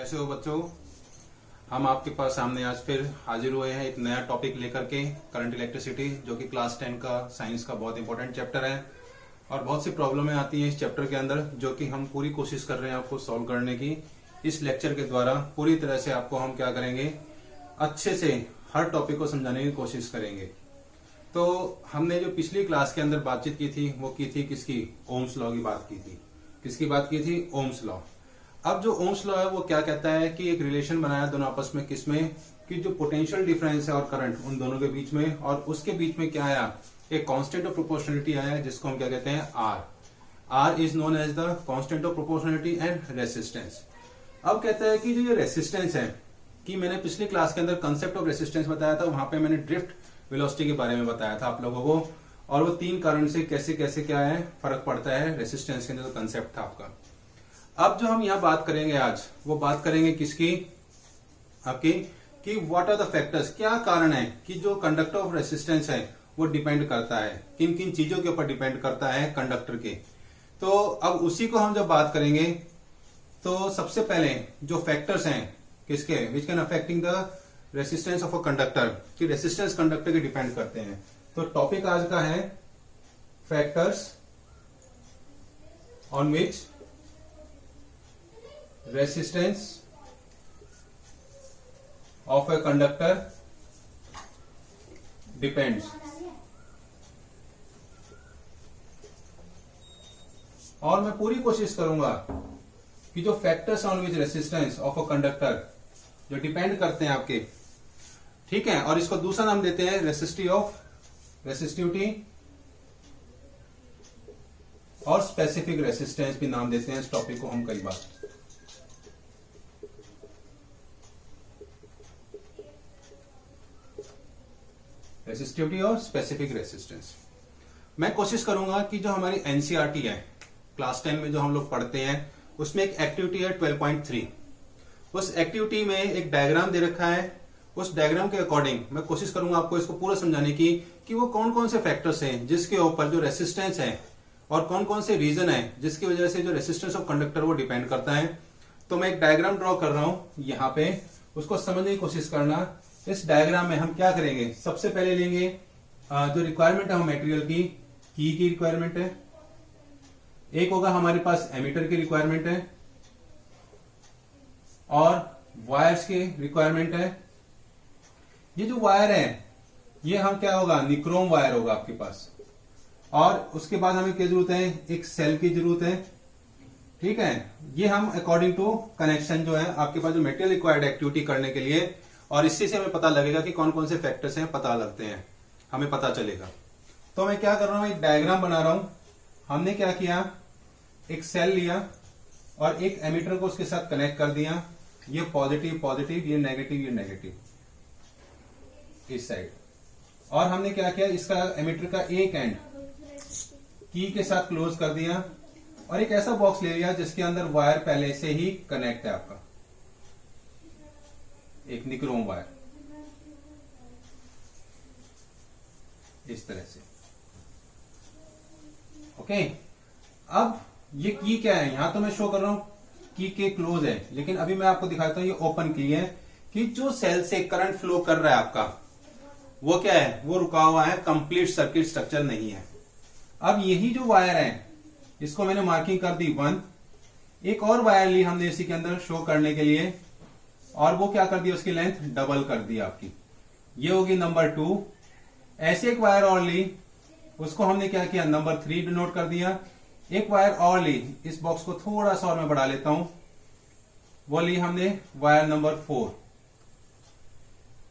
कैसे हो बच्चों। हम आपके पास सामने आज फिर हाजिर हुए हैं एक नया टॉपिक लेकर के, करंट इलेक्ट्रिसिटी, जो कि क्लास 10 का साइंस का बहुत इंपॉर्टेंट चैप्टर है। और बहुत सी प्रॉब्लमें आती हैं इस चैप्टर के अंदर, जो कि हम पूरी कोशिश कर रहे हैं आपको सॉल्व करने की। इस लेक्चर के द्वारा पूरी तरह से आपको हम क्या करेंगे, अच्छे से हर टॉपिक को समझाने की कोशिश करेंगे। तो हमने जो पिछली क्लास के अंदर बातचीत की थी वो की थी किसकी, ओम्स लॉ की बात की थी। किसकी बात की थी, ओम्स लॉ। अब जो ओम्स लॉ है वो क्या कहता है कि एक रिलेशन बनाया दोनों आपस में, किसमें, कि जो पोटेंशियल डिफरेंस है और करंट उन दोनों के बीच में, और उसके बीच में क्या आया, एक कांस्टेंट ऑफ प्रोपोर्शनलिटी आया है जिसको हम क्या कहते हैं, R. R is known as the constant of proportionality and resistance. अब कहता है कि जो ये रेसिस्टेंस है, कि मैंने पिछली क्लास के अंदर कंसेप्ट ऑफ रेसिस्टेंस बताया था, वहां पे मैंने ड्रिफ्ट वेलोसिटी के बारे में बताया था आप लोगों को, और वो तीन कारण से कैसे कैसे क्या है फर्क पड़ता है रेसिस्टेंस के अंदर, जो कंसेप्ट था आपका। अब जो हम यहाँ बात करेंगे आज, वो बात करेंगे किसकी, आपकी, कि व्हाट आर द फैक्टर्स, क्या कारण है कि जो कंडक्टर ऑफ रेसिस्टेंस है वो डिपेंड करता है, किन किन चीजों के ऊपर डिपेंड करता है कंडक्टर के। तो अब उसी को हम जब बात करेंगे तो सबसे पहले जो फैक्टर्स हैं किसके, which can affecting the resistance of a conductor, कि रेसिस्टेंस कंडक्टर के डिपेंड करते हैं। तो टॉपिक आज का है factors on which resistance of a conductor depends. और मैं पूरी कोशिश करूंगा कि जो factors on which resistance of a conductor जो डिपेंड करते हैं आपके, ठीक है, और इसको दूसरा नाम देते हैं रेसिस्टिविटी और स्पेसिफिक रेसिस्टेंस भी नाम देते हैं इस टॉपिक को हम कई बार। रेसिस्टिविटी और स्पेसिफिक रेसिस्टेंस। मैं कोशिश करूंगा कि जो हमारी एनसीईआरटी है क्लास 10 में जो हम लोग पढ़ते हैं, उसमें एक एक्टिविटी है 12.3। उस एक्टिविटी में एक डायग्राम दे रखा है, उस डायग्राम के अकॉर्डिंग मैं कोशिश करूंगा आपको इसको पूरा समझाने की, कि वो कौन कौन से फैक्टर्स हैं जिसके ऊपर जो रेसिस्टेंस है, और कौन कौन से रीजन है जिसकी वजह से जो रेसिस्टेंस ऑफ कंडक्टर वो डिपेंड करता है। तो मैं एक डायग्राम ड्रॉ कर रहा हूं यहाँ पे, उसको समझने की कोशिश करना। इस डायग्राम में हम क्या करेंगे, सबसे पहले लेंगे जो रिक्वायरमेंट है मटेरियल की रिक्वायरमेंट है, एक होगा हमारे पास एमीटर की रिक्वायरमेंट है, और वायर्स की रिक्वायरमेंट है। ये जो वायर है ये हम क्या होगा, निक्रोम वायर होगा आपके पास। और उसके बाद हमें क्या जरूरत है, एक सेल की जरूरत है, ठीक है। ये हम अकॉर्डिंग टू कनेक्शन जो है आपके पास जो मटेरियल रिक्वायर्ड एक्टिविटी करने के लिए, और इससे से हमें पता लगेगा कि कौन कौन से फैक्टर्स हैं, पता लगते हैं, हमें पता चलेगा। तो मैं क्या कर रहा हूं, एक डायग्राम बना रहा हूं। हमने क्या किया, एक सेल लिया और एक एमीटर को उसके साथ कनेक्ट कर दिया, ये पॉजिटिव पॉजिटिव, ये नेगेटिव ये नेगेटिव इस साइड। और हमने क्या किया, इसका एमीटर का एक एंड की के साथ क्लोज कर दिया, और एक ऐसा बॉक्स ले लिया जिसके अंदर वायर पहले से ही कनेक्ट है आपका, एक निक्रोम वायर, इस तरह से। ओके, अब ये की क्या है, यहां तो मैं शो कर रहा हूं की के क्लोज है, लेकिन अभी मैं आपको दिखाता हूं ये ओपन की है, कि जो सेल से करंट फ्लो कर रहा है आपका, वो क्या है, वो रुका हुआ है, कंप्लीट सर्किट स्ट्रक्चर नहीं है। अब यही जो वायर है इसको मैंने मार्किंग कर दी 1, एक और वायर ली हमने इसी के अंदर शो करने के लिए, और वो क्या कर दिया, उसकी लेंथ डबल कर दी आपकी, ये होगी नंबर 2। ऐसे एक वायर और ली, उसको हमने क्या किया, नंबर 3 डिनोट कर दिया। एक वायर और ली, इस बॉक्स को थोड़ा सा और मैं बढ़ा लेता हूं, वो ली हमने वायर नंबर 4।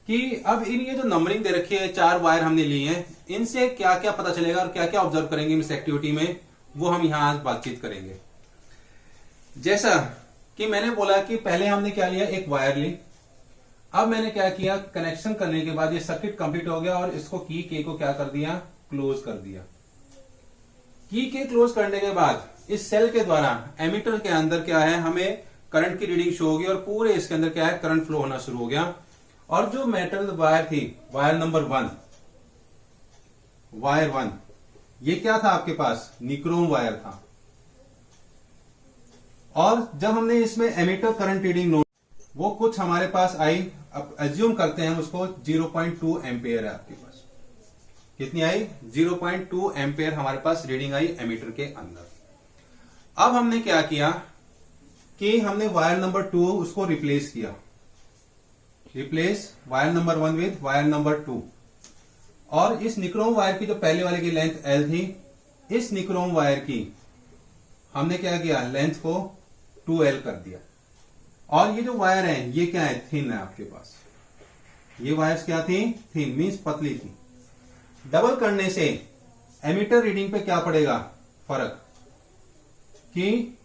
कि अब इन ये जो नंबरिंग दे रखी है, 4 वायर हमने ली है, इनसे क्या क्या पता चलेगा और क्या क्या ऑब्जर्व करेंगे इस एक्टिविटी में, वो हम यहां आज बातचीत करेंगे। जैसा कि मैंने बोला कि पहले हमने क्या लिया, एक वायर ली। अब मैंने क्या किया, कनेक्शन करने के बाद ये सर्किट कंप्लीट हो गया, और इसको की के को क्या कर दिया, क्लोज कर दिया। की के क्लोज करने के बाद इस सेल के द्वारा एमीटर के अंदर क्या है, हमें करंट की रीडिंग शो होगी, और पूरे इसके अंदर क्या है, करंट फ्लो होना शुरू हो गया। और जो मेटल वायर थी, वायर नंबर 1, वायर 1, ये क्या था आपके पास, निक्रोम वायर था। और जब हमने इसमें एमीटर करंट रीडिंग नोट, वो कुछ हमारे पास आई, अब एज्यूम करते हैं उसको 0.2 एम्पेयर है आपके पास। कितनी आई? 0.2 एम्पेयर हमारे पास रीडिंग आई एमीटर के अंदर। अब हमने क्या किया कि हमने वायर नंबर 2 उसको रिप्लेस किया, replace wire number 1 with wire number 2। और इस निक्रोम वायर की जो पहले वाले की लेंथ L थी, इस निक्रोम वायर की हमने क्या किया, लेंथ को 2L कर दिया। और ये जो वायर है ये क्या है, थिन है आपके पास। ये वायर्स क्या थी, थिन मींस पतली थी। डबल करने से एमीटर रीडिंग पे क्या पड़ेगा फर्क, कि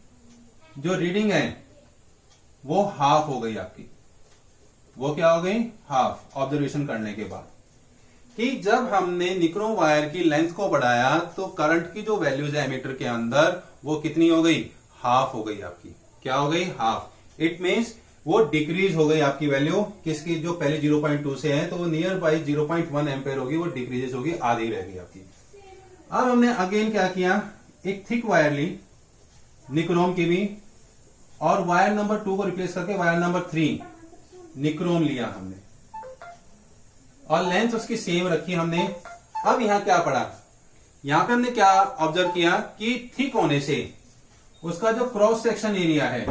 जो रीडिंग है वो हाफ हो गई आपकी। वो क्या हो गई, हाफ, ऑब्जर्वेशन करने के बाद। कि जब हमने निक्रोम वायर की लेंथ को बढ़ाया तो करंट की जो वैल्यूज है एमीटर के अंदर वो कितनी हो गई, हाफ हो गई आपकी। क्या हो गई, हाफ। इट मीन्स वो डिक्रीज हो गई आपकी वैल्यू, किसकी, जो पहले 0.2 से है तो वो नियर बाई 0.1 एम्पेयर होगी, वो डिक्रीजेस होगी, आधी रह गई आपकी। अब हमने अगेन क्या किया, एक थिक वायर ली निक्रोम की भी, और वायर नंबर 2 को रिप्लेस करके वायर नंबर 3 निक्रोम लिया हमने, और लेंथ उसकी सेम रखी हमने। अब यहां क्या पड़ा, यहां पे हमने क्या ऑब्जर्व किया कि थिक होने से उसका जो क्रॉस सेक्शन एरिया है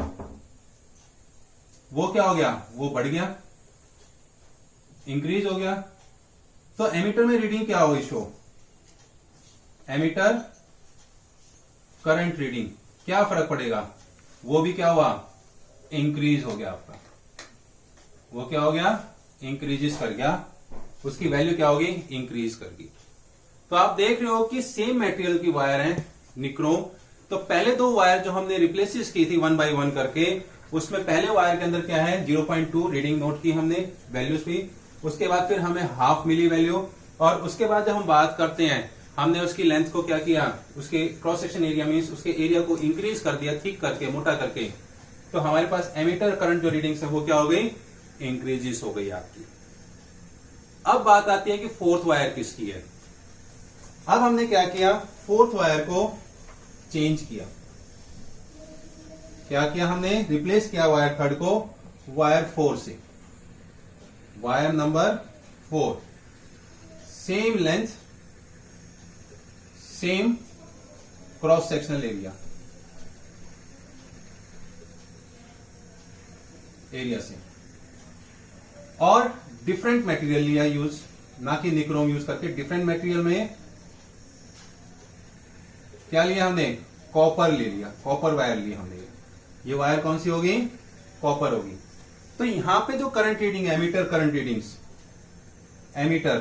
वो क्या हो गया, वो बढ़ गया, इंक्रीज हो गया। तो एमीटर में रीडिंग क्या होगी शो, एमीटर करंट रीडिंग, क्या फर्क पड़ेगा, वो भी क्या हुआ, इंक्रीज हो गया आपका। वो क्या हो गया, इंक्रीजेस कर गया, उसकी वैल्यू क्या होगी, इंक्रीज करगी। तो आप देख रहे हो कि सेम मटेरियल की वायर है निक्रोम। तो पहले 2 वायर जो हमने रिप्लेसेस की थी 1 by 1 करके, उसमें पहले वायर के अंदर क्या है, 0.2 रीडिंग नोट की हमने, वैल्यूज भी। उसके बाद फिर हमें हाफ मिली वैल्यू, और उसके बाद जब हम बात करते हैं हमने उसकी लेंथ को क्या किया, उसके क्रॉस सेक्शन एरिया मींस उसके एरिया को इंक्रीज कर दिया, थिक करके, मोटा करके। तो हमारे पास एमीटर करंट जो रीडिंग्स है वो क्या हो गई, इंक्रीजेस हो गई आपकी। अब बात आती है कि फोर्थ वायर किसकी है। अब हमने क्या किया, फोर्थ वायर को चेंज किया। क्या किया हमने, रिप्लेस किया वायर थर्ड को वायर 4 से, wire number 4, same length, same cross sectional area से, और डिफरेंट मटेरियल लिया यूज, ना कि निक्रोम यूज करके। डिफरेंट मटेरियल में क्या लिया हमने, कॉपर ले लिया, कॉपर वायर लिया हमने। ये वायर कौन सी होगी, कॉपर होगी। तो यहां पे जो current reading, ammeter current readings, ammeter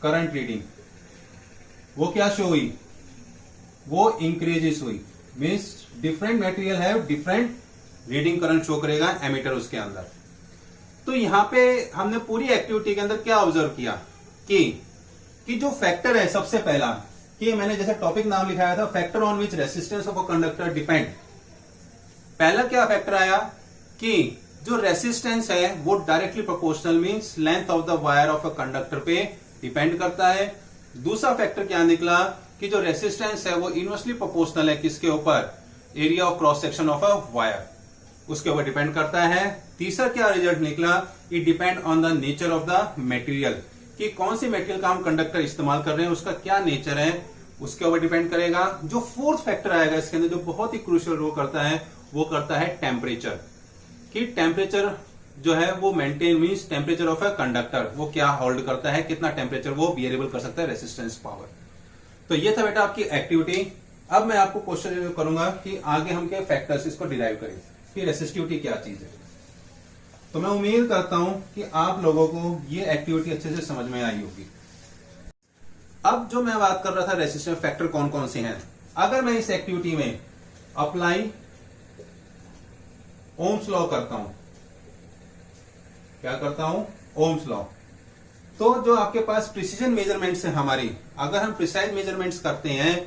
current reading वो क्या शो हुई, वो इंक्रीजेस हुई। मीन्स डिफरेंट मटेरियल है, डिफरेंट रीडिंग करंट शो करेगा एमीटर उसके अंदर। तो यहां पे हमने पूरी एक्टिविटी के अंदर क्या ऑब्जर्व किया कि जो फैक्टर है सबसे पहला, कि मैंने जैसे टॉपिक नाम लिखाया था, factor on which resistance of a conductor depend. पहला क्या फैक्टर आया कि जो रेसिस्टेंस है वो directly proportional means length of the wire of a conductor पे डिपेंड करता है। दूसरा फैक्टर क्या निकला कि जो रेसिस्टेंस है वो इनवर्सली प्रोपोर्शनल है किसके ऊपर, area of cross section of a wire, उसके ऊपर डिपेंड करता है। तीसरा क्या रिजल्ट निकला, it depend on the nature of the material, कि कौन सी मटेरियल का हम कंडक्टर इस्तेमाल कर रहे हैं, उसका क्या नेचर है, उसके ऊपर डिपेंड करेगा। जो फोर्थ फैक्टर आएगा इसके अंदर, जो बहुत ही क्रूशियल रोल करता है, वो करता है टेम्परेचर, कि टेम्परेचर जो है वो maintain means temperature of a conductor, वो क्या होल्ड करता है, कितना टेम्परेचर वो बियरेबल कर सकता है, रेसिस्टेंस पावर। तो ये था बेटा आपकी एक्टिविटी। अब मैं आपको क्वेश्चन करूंगा कि आगे हम क्या फैक्टर्स इसको डिराइव करें कि रेसिस्टिविटी क्या चीज है। तो मैं उम्मीद करता हूं कि आप लोगों को ये एक्टिविटी अच्छे से समझ में आई होगी। अब जो मैं बात कर रहा था रेसिस्टेंस फैक्टर कौन कौन से हैं, अगर मैं इस एक्टिविटी में अप्लाई ओम्स लॉ करता हूं, क्या करता हूं, ओम्स लॉ, तो जो आपके पास प्रिसीजन मेजरमेंट्स है हमारी, अगर हम प्रिसाइज मेजरमेंट्स करते हैं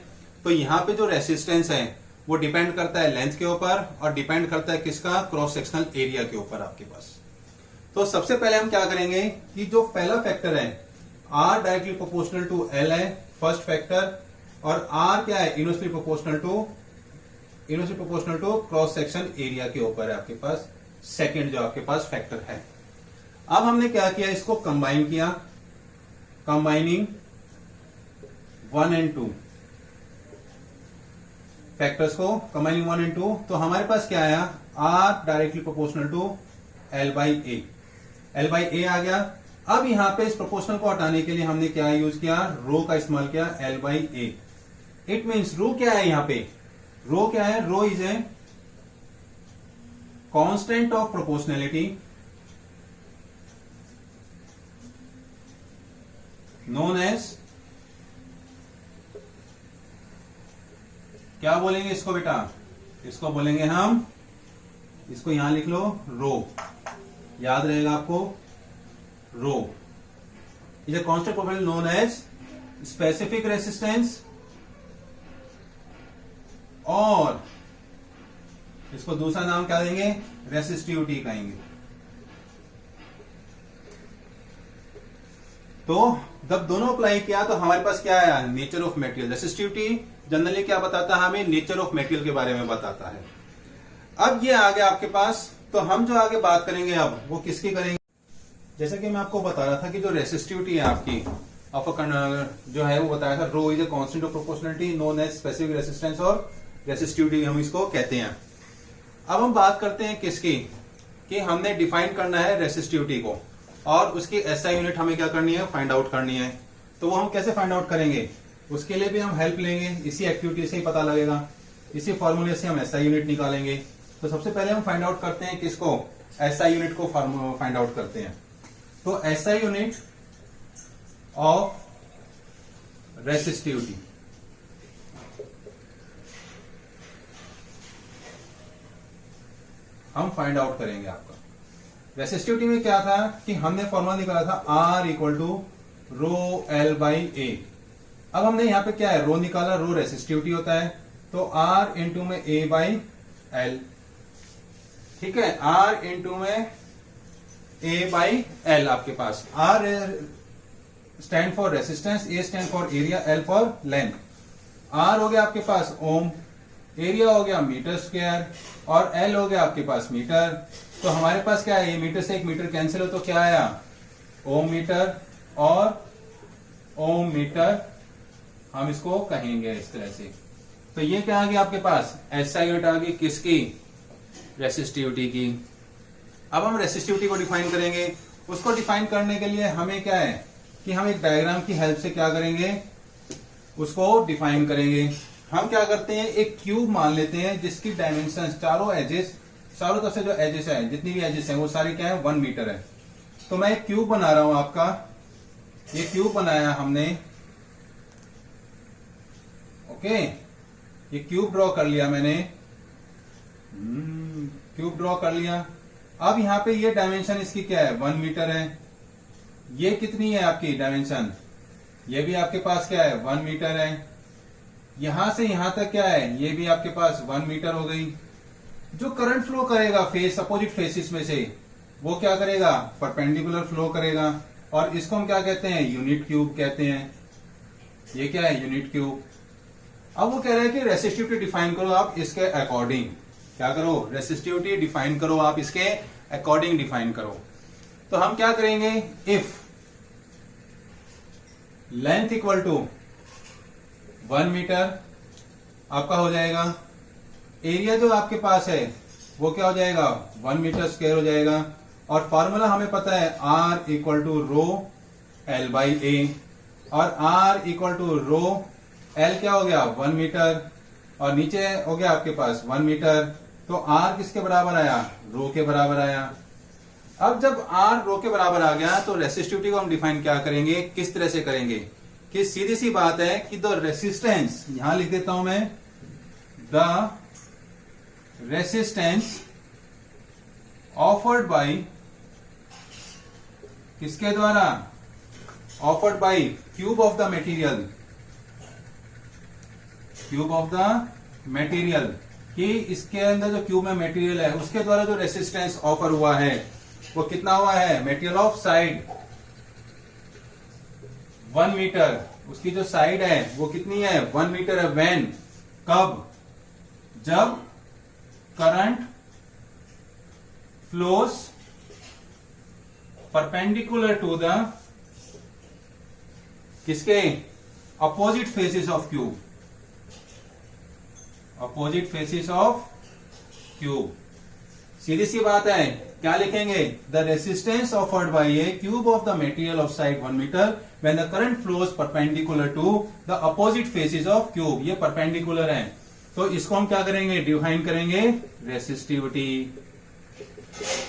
तो यहां पे जो रेसिस्टेंस है वो डिपेंड करता है लेंथ के ऊपर, और डिपेंड करता है किसका, क्रॉस सेक्शनल एरिया के ऊपर आपके पास। तो सबसे पहले हम क्या करेंगे कि जो पहला फैक्टर है R directly proportional to L है फर्स्ट फैक्टर, और R क्या है, inversely proportional to inversely proportional to cross section area के ऊपर है आपके पास सेकंड जो आपके पास फैक्टर है। अब हमने क्या किया, इसको कंबाइन किया, कंबाइनिंग 1 and 2 फैक्टर्स को, कंबाइनिंग 1 and 2, तो हमारे पास क्या आया, R directly proportional to L by A, L by A आ गया। अब यहां पे इस प्रोपोर्शनल को हटाने के लिए हमने क्या यूज किया, रो का इस्तेमाल किया, L by A। It means rho क्या है यहां पे, रो क्या है, rho is a constant of proportionality known as, क्या बोलेंगे इसको बेटा, इसको बोलेंगे हम, इसको यहां लिख लो रो, याद रहेगा आपको, rho is a constant proportional known as specific resistance, और इसको दूसरा नाम क्या देंगे, रेसिस्टिविटी कहेंगे। तो जब दोनों अप्लाई किया तो हमारे पास क्या आया, nature of material. Resistivity generally क्या बताता है हमें, नेचर ऑफ मटेरियल के बारे में बताता है। अब ये आ गया आपके पास, तो हम जो आगे बात करेंगे अब वो किसकी करेंगे, जैसा कि मैं आपको बता रहा था कि जो रेसिस्टिविटी है आपकी ऑफ जो है वो बताया था, rho is a constant of proportionality known as specific resistance, और रेसिस्टिविटी हम इसको कहते हैं। अब हम बात करते हैं किसकी, कि हमने डिफाइन करना है रेसिस्टिविटी को, और उसकी एसआई यूनिट हमें क्या करनी है, फाइंड आउट करनी है। तो वो हम कैसे फाइंड आउट करेंगे, उसके लिए भी हम हेल्प लेंगे, इसी एक्टिविटी से ही पता लगेगा, इसी फॉर्मूले से हम एसआई यूनिट निकालेंगे। तो सबसे पहले हम फाइंड आउट करते हैं किसको, एसआई यूनिट को फाइंड आउट करते हैं। तो एसआई यूनिट ऑफ रेसिस्टिविटी, हम फाइंड आउट करेंगे आपका। रेसिस्टिविटी में क्या था कि हमने फॉर्मूला निकाला था R equal to rho L by A. अब हमने यहां पे क्या है, रो निकाला, रो रेसिस्टिविटी होता है, तो R इंटू में A बाई एल, ठीक है, R इंटू में A बाई एल आपके पास। R stand for resistance, A stand for area, L for length. R हो गया आपके पास ओम, एरिया हो गया मीटर स्क्वायर, और L हो गया आपके पास मीटर। तो हमारे पास क्या है, ये मीटर से एक मीटर कैंसिल हो तो क्या आया, ओम मीटर, और ओम मीटर हम इसको कहेंगे इस तरह से। तो ये क्या आ गया आपके पास, एसआई यूनिट आ गई किसकी, रेसिस्टिविटी की। अब हम रेसिस्टिविटी को डिफाइन करेंगे। उसको डिफाइन करने के लिए हमें क्या है कि हम एक डायग्राम की हेल्प से क्या करेंगे, उसको डिफाइन करेंगे। हम क्या करते हैं, एक क्यूब मान लेते हैं जिसकी डायमेंशन, चारों एजेस, चारों तरफ से जो एजेस है, जितनी भी एजेस है वो सारी क्या है, 1 मीटर है। तो मैं एक क्यूब बना रहा हूं आपका, ये क्यूब बनाया हमने, ओके, ये क्यूब ड्रॉ कर लिया मैंने, क्यूब ड्रॉ कर लिया। अब यहां पे ये डायमेंशन इसकी क्या है, 1 मीटर है। ये कितनी है आपकी डायमेंशन, ये भी आपके पास क्या है, 1 मीटर है। यहां से यहां तक क्या है, ये भी आपके पास 1 मीटर हो गई। जो करंट फ्लो करेगा फेस, अपोजिट फेसिस में से, वो क्या करेगा, परपेंडिकुलर फ्लो करेगा, और इसको हम क्या कहते हैं, यूनिट क्यूब कहते हैं। ये क्या है, यूनिट क्यूब। अब वो कह रहे हैं कि रेसिस्टिविटी डिफाइन करो आप इसके अकॉर्डिंग, क्या करो, रेसिस्टिविटी डिफाइन करो आप इसके अकॉर्डिंग डिफाइन करो। तो हम क्या करेंगे, if length equal to 1 metre आपका हो जाएगा, एरिया जो आपके पास है वो क्या हो जाएगा, 1 मीटर स्क्वायर हो जाएगा, और फॉर्मूला हमें पता है R equal to rho L by A, और R equal to rho L क्या हो गया, 1 मीटर, और नीचे हो गया आपके पास 1 मीटर। तो R किसके बराबर आया, रो के बराबर आया। अब जब R रो के बराबर आ गया तो रेसिस्टिविटी को हम डिफाइन क्या करेंगे, किस तरह से करेंगे, कि सीधी सी बात है कि द रेसिस्टेंस, यहां लिख देता हूं मैं, द रेसिस्टेंस ऑफर्ड बाय, किसके द्वारा, offered by cube of the material, cube of the material, कि इसके अंदर जो क्यूब में मटेरियल है उसके द्वारा जो रेसिस्टेंस ऑफर हुआ है वो कितना हुआ है, मटेरियल ऑफ साइड 1 मीटर, उसकी जो साइड है वो कितनी है, 1 मीटर है। व्हेन, कब, जब current flows perpendicular to the किसके opposite faces of cube, opposite faces of cube. सीधी सी बात है, क्या लिखेंगे? The resistance offered by a cube of the material of side 1 metre when the current flows perpendicular to the opposite faces of cube. ये perpendicular है, तो इसको हम क्या करेंगे? डिफाइन करेंगे रेसिस्टिविटी।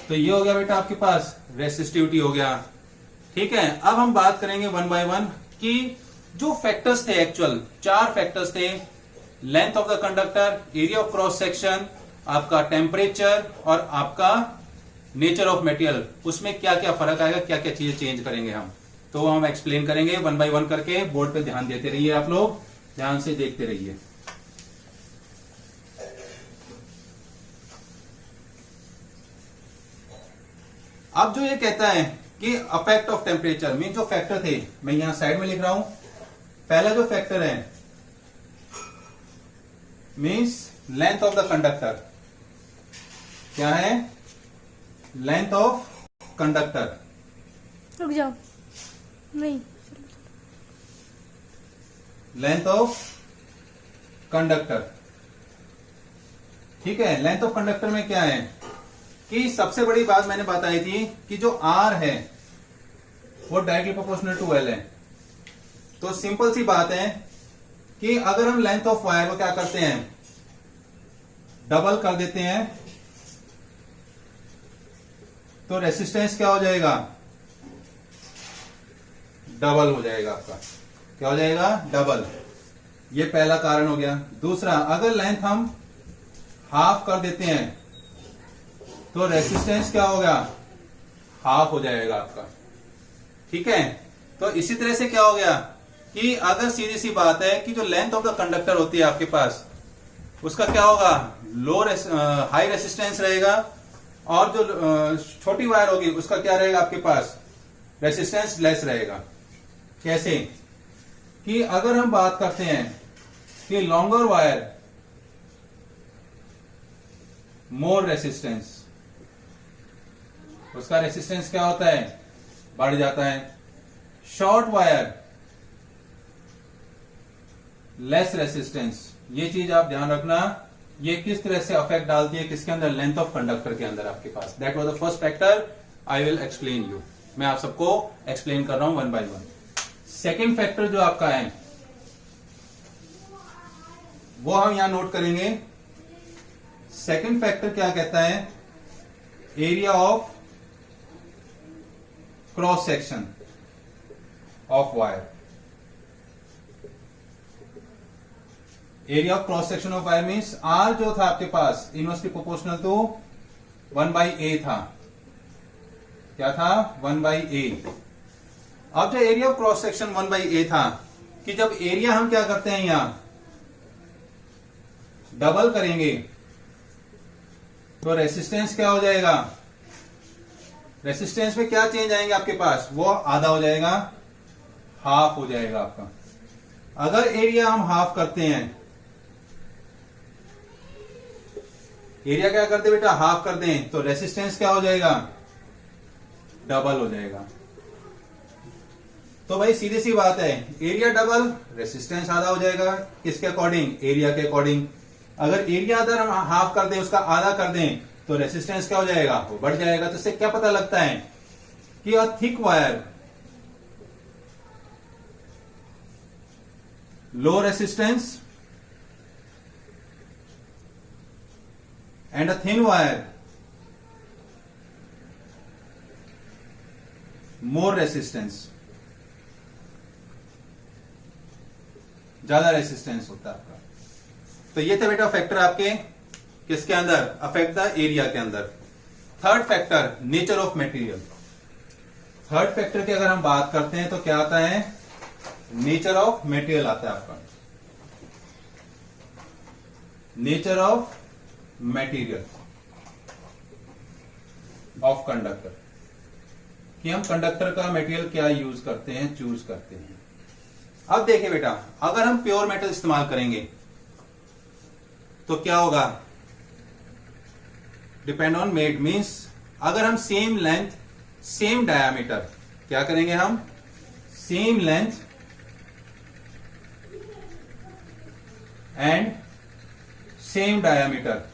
तो ये हो गया बेटा आपके पास रेसिस्टिविटी हो गया। ठीक है, अब हम बात करेंगे वन बाय वन कि जो फैक्टर्स थे, एक्चुअल 4 फैक्टर्स थे, length of the conductor, area of cross section, आपका टेम्परेचर और आपका नेचर ऑफ मटेरियल, उसमें क्या क्या फर्क आएगा, क्या क्या चीजें चेंज करेंगे हम, तो हम एक्सप्लेन करेंगे वन बाय वन करके। बोर्ड पे ध्यान देते रहिए, आप लोग ध्यान से देखते रहिए। अब जो ये कहता है कि अफेक्ट ऑफ टेम्परेचर मीन जो फैक्टर थे, मैं यहां साइड में लिख रहा हूं। पहला जो फैक्टर है means length of the conductor. क्या है? Length of conductor. रुक जाओ, नहीं, लेंथ ऑफ कंडक्टर। ठीक है, लेंथ ऑफ कंडक्टर में क्या है कि सबसे बड़ी बात मैंने बताई थी कि जो आर है वो डायरेक्टली प्रोपोर्शनल टू एल है। तो सिंपल सी बात है कि अगर हम लेंथ ऑफ वायर को क्या करते हैं? डबल कर देते हैं, तो रेसिस्टेंस क्या हो जाएगा? डबल हो जाएगा आपका। क्या हो जाएगा? डबल। ये पहला कारण हो गया। दूसरा, अगर लेंथ हम हाफ कर देते हैं तो रेसिस्टेंस क्या होगा? हाफ हो जाएगा आपका। ठीक है, तो इसी तरह से क्या हो गया कि अगर सीधी सी बात है कि जो लेंथ ऑफ द कंडक्टर होती है आपके पास, उसका क्या होगा? हाई रेसिस्टेंस रहेगा, और जो छोटी वायर होगी उसका क्या रहेगा आपके पास? रेसिस्टेंस लेस रहेगा। कैसे? कि अगर हम बात करते हैं कि लॉन्गर वायर मोर रेसिस्टेंस, उसका रेसिस्टेंस क्या होता है? बढ़ जाता है। Short wire less resistance. ये चीज आप ध्यान रखना, ये किस तरह से अफेक्ट डालती है किसके अंदर? लेंथ ऑफ कंडक्टर के अंदर आपके पास। That was the first factor, I will explain you. मैं आप सबको एक्सप्लेन कर रहा हूं one by one. Second factor जो आपका है वो हम यहां नोट करेंगे। सेकेंड फैक्टर क्या कहता है? Area of cross section of wire. Area of cross section of wire means R जो था आपके पास इनवर्सली प्रोपोर्शनल टू 1/a था। क्या था? 1/a। अब जो area of cross section 1/a था, कि जब एरिया हम क्या करते हैं यहां डबल करेंगे तो रेसिस्टेंस क्या हो जाएगा? रेसिस्टेंस में क्या चेंज आएंगे आपके पास? वो आधा हो जाएगा, हाफ हो जाएगा आपका। अगर एरिया हम हाफ करते हैं, एरिया क्या करते बेटा? हाफ कर दें, तो रेसिस्टेंस क्या हो जाएगा? डबल हो जाएगा। तो भाई सीधी सी बात है, एरिया डबल, रेसिस्टेंस आधा हो जाएगा। किसके अकॉर्डिंग? एरिया के अकॉर्डिंग। अगर एरिया अगर हम हाफ कर दें, उसका आधा कर दें, तो रेसिस्टेंस क्या हो जाएगा? वो बढ़ जाएगा। तो इससे क्या पता लगता है कि a thick wire low resistance and a thin wire more resistance, ज्यादा रेसिस्टेंस होता है आपका। तो ये थे बेटा फैक्टर आपके किसके अंदर? अफेक्ट द एरिया के अंदर। Third factor, nature of material. Third factor की अगर हम बात करते हैं तो क्या आता है? नेचर ऑफ मटेरियल आता है आपका। Nature of material of conductor, कि हम कंडक्टर का मटेरियल क्या यूज करते हैं, चूज करते हैं। अब देखिए बेटा, अगर हम प्योर मेटल इस्तेमाल करेंगे तो क्या होगा, डिपेंड ऑन मेड मीन्स अगर हम सेम लेंथ सेम डायामीटर, क्या करेंगे हम, same length and same diameter,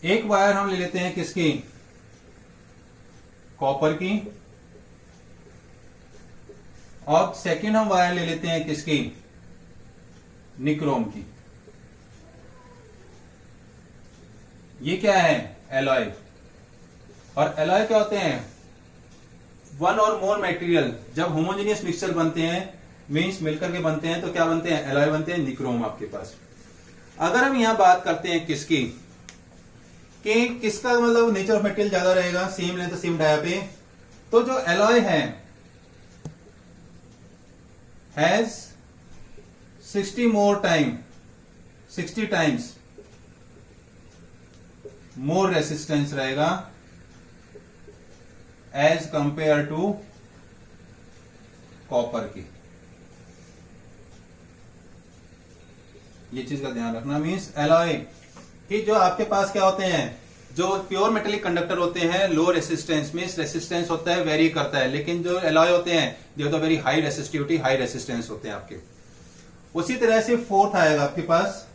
एक वायर हम ले लेते हैं किसकी, कॉपर की, और सेकेंड हम वायर ले लेते हैं किसकी, निक्रोम की। ये क्या है, एलॉय। और एलॉय क्या होते हैं, वन और मोर मटेरियल जब होमोजेनियस मिक्सचर बनते हैं मीन्स मिलकर के बनते हैं तो क्या बनते हैं, एलॉय बनते हैं, निक्रोम आपके पास। अगर हम यहां बात करते हैं किसकी, कि किसका मतलब नेचर ऑफ मटेरियल ज्यादा रहेगा, सेम लेंथ सेम डाया पे, तो जो एलॉय है हैज 60 टाइम्स मोर रेसिस्टेंस रहेगा एज कंपेयर टू कॉपर की। ये चीज का ध्यान रखना, मीन्स एलॉय कि जो आपके पास क्या होते हैं, जो प्योर मेटेलिक कंडक्टर होते हैं लो रेसिस्टेंस मीन्स रेसिस्टेंस होता है वेरी करता है, लेकिन जो एलॉय होते हैं दे तो very high resistivity high resistance होते हैं आपके। उसी तरह से फोर्थ आएगा आपके पास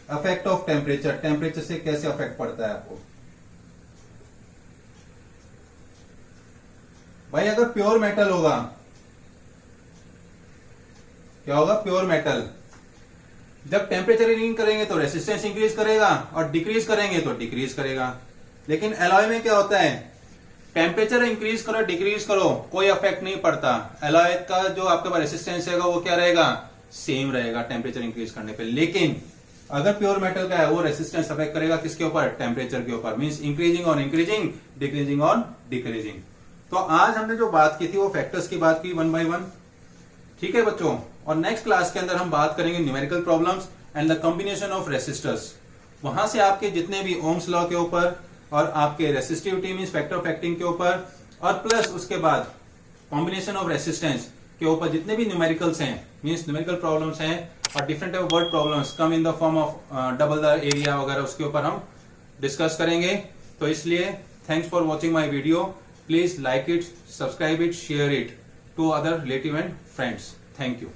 अफेक्ट ऑफ टेम्परेचर, टेम्परेचर से कैसे अफेक्ट पड़ता है आपको। भाई अगर प्योर मेटल होगा, क्या होगा, प्योर मेटल, जब टेम्परेचर इंक्रीज करेंगे तो रेसिस्टेंस इंक्रीज करेगा और डिक्रीज करेंगे तो डिक्रीज करेगा। लेकिन एलॉय में क्या होता है, टेम्परेचर इंक्रीज करो डिक्रीज करो कोई अफेक्ट नहीं पड़ता, एलॉय का जो आपके पास रेसिस्टेंस रहेगा वो क्या रहेगा, सेम रहेगा टेम्परेचर इंक्रीज करने पे। लेकिन अगर प्योर मेटल का है वो रेसिस्टेंस अफेक्ट करेगा किसके ऊपर, टेम्परेचर के ऊपर, means increasing on increasing decreasing on decreasing. तो आज हमने जो बात की थी वो फैक्टर्स की बात की 1 by 1, ठीक है बच्चों। और नेक्स्ट क्लास के अंदर हम बात करेंगे numerical problems and the combination of resistors. वहां से आपके जितने भी ओम्स लॉ के ऊपर और आपके resistivity means factor of acting के ऊपर और प्लस उसके बाद कॉम्बिनेशन ऑफ रेसिस्टेंस के ऊपर जितने भी न्यूमेरिकल्स हैं मींस न्यूमेरिकल प्रॉब्लम्स हैं और different type of word problems come in the form of double the area वगैरह उसके ऊपर हम डिस्कस करेंगे। तो इसलिए thanks for watching my video, please like it, subscribe it, share it to other relative and friends. Thank you.